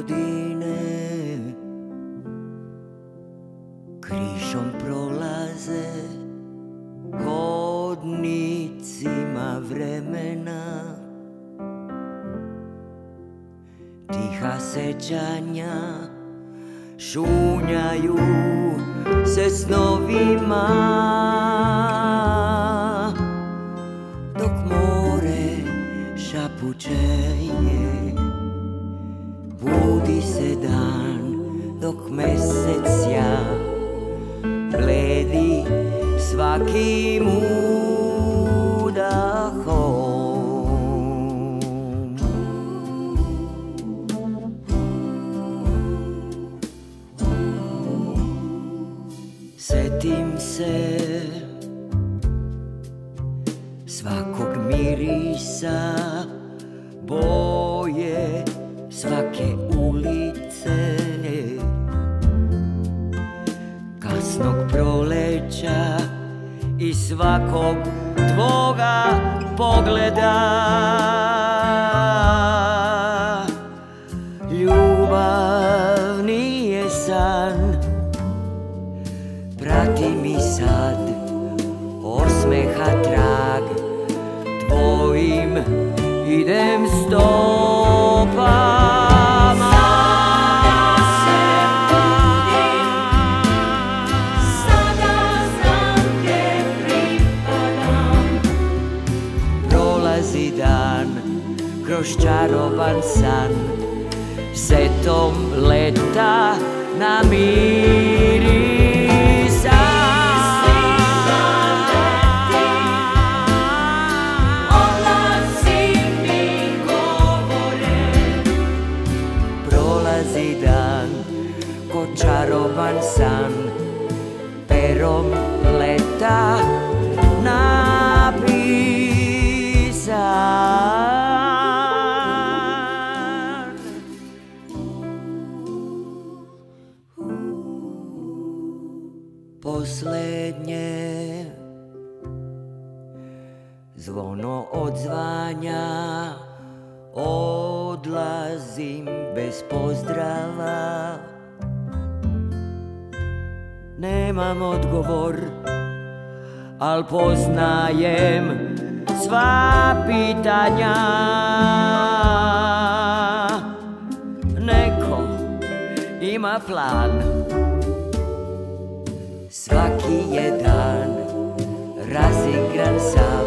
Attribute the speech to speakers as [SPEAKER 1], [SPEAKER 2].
[SPEAKER 1] godine križom prolaze hodnicima vremena, tiha sećanja šunjaju se snovima, dok more šapuće je. Budi se dan dok mesec sja, bledi svakim udahom. Setim se svakog mirisa, boje svake ulice, kasnog proleća i svakog tvoga pogleda. Ljubav nije san, prati mi sad osmeha trag, tvojim idem stopama. Prolazi dan kroz čaroban san, setom leta namiri. Prolazi dan ko čaroban san, perom leta napisan. Poslednje zvono odzvanja, odlazim bez pozdrava. Nemam odgovor, al poznajem sva pitanja. Neko ima plan, svaki je dan razigran sam.